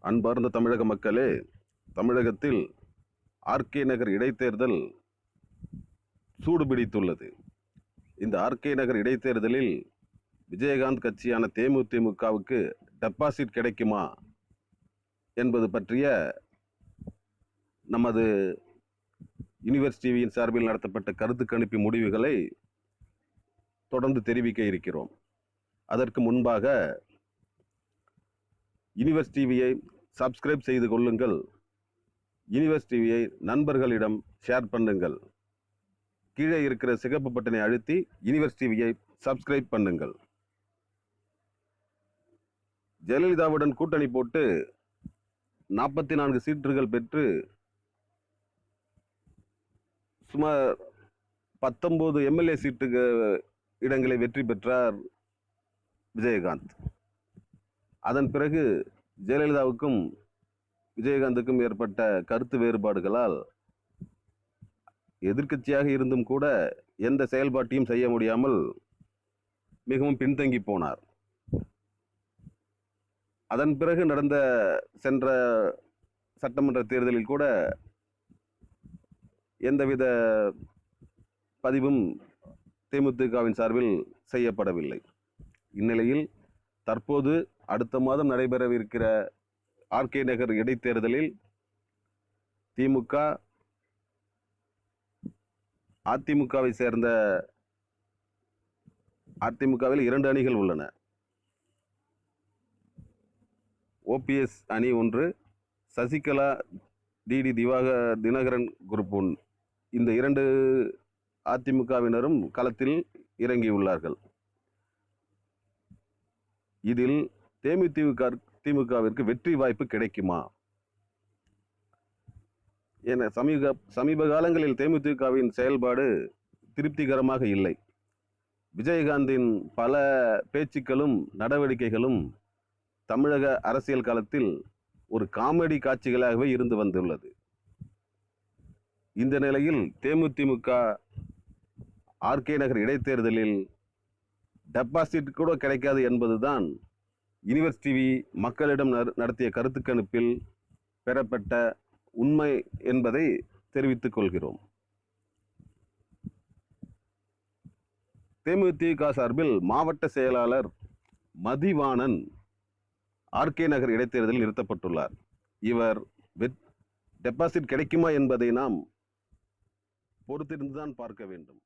அன்பார்ந்த தமிழக மக்களே, தமிழகத்தில் ஆர்கே நகர் இடைத்தேர்தல் சூடுபிடித்துள்ளது. இந்த ஆர்கே நகர் இடைத்தேர்தலில் விஜயகாந்த் கட்சியான தேமுதிகவுக்கு டெபாசிட் கிடைக்குமா என்பது பற்றிய நமது யுனிவர்ஸ் டிவியின் சார்பில் நடத்தப்பட்ட கருத்து கணிப்பு முடிவுகளை தொடர்ந்து தெரிவிக்க இருக்கிறோம். அதற்கு முன்பாக யுனிவர்ஸ் டிவியை சப்ஸ்கிரைப் செய்து கொள்ளுங்கள். யுனிவர்ஸ் டிவியை நண்பர்களிடம் ஷேர் பண்ணுங்கள். கீழே இருக்கிற சிகப்பு பட்டனை அழுத்தி யுனிவர்ஸ் டிவியை சப்ஸ்கிரைப் பண்ணுங்கள். ஜெயலலிதாவுடன் கூட்டணி போட்டு 44 சீட்டுகள் பெற்று சுமார் 19 எம்எல்ஏ இடங்களை வெற்றி பெற்றார் விஜயகாந்த். அதன் பிறகு ஜெயலலிதாவுக்கும் விஜயகாந்துக்கும் ஏற்பட்ட கருத்து வேறுபாடுகளால் எதிர்க்கட்சியாக இருந்தும் கூட எந்த செயல்பாட்டையும் செய்ய முடியாமல் மிகவும் பின்தங்கி போனார். அதன் பிறகு நடந்த சென்ற சட்டமன்ற தேர்தலில் கூட எந்தவித பதிவும் தேமுதிகவின் சார்பில் செய்யப்படவில்லை. இந்நிலையில் தற்போது அடுத்த மாதம் நடைபெறவிருக்கிற ஆர்கே நகர் இடைத்தேர்தலில் திமுக, அதிமுகவை சேர்ந்த அதிமுகவில் 2 அணிகள் உள்ளன. ஓபிஎஸ் அணி ஒன்று, சசிகலா டிடி தினகரன் குரூப் 1, இந்த 2 அதிமுகவினரும் களத்தில் இறங்கியுள்ளார்கள். இதில் திமுகவிற்கு வெற்றி வாய்ப்பு கிடைக்குமா என சமீப காலங்களில் தேமுதிகவின் செயல்பாடு திருப்திகரமாக இல்லை. விஜயகாந்தின் பல பேச்சுக்களும் நடவடிக்கைகளும் தமிழக அரசியல் களத்தில் ஒரு காமெடி காட்சிகளாகவே இருந்து வந்துள்ளது. இந்த நிலையில் தேமுதிக ஆர்கே நகர் இடைத்தேர்தலில் டெபாசிட் கூட கிடைக்காது என்பதுதான் யுனிவர்ஸ் டிவி மக்களிடம் நடத்திய கருத்து கணிப்பில் பெறப்பட்ட உண்மை என்பதை தெரிவித்துக் கொள்கிறோம். தேமுதிக சார்பில் மாவட்ட செயலாளர் மதிவாணன் ஆர்கே நகர் இடைத்தேர்தலில் நிறுத்தப்பட்டுள்ளார். இவர் டெபாசிட் கிடைக்குமா என்பதை நாம் பொறுத்திருந்துதான் பார்க்க வேண்டும்.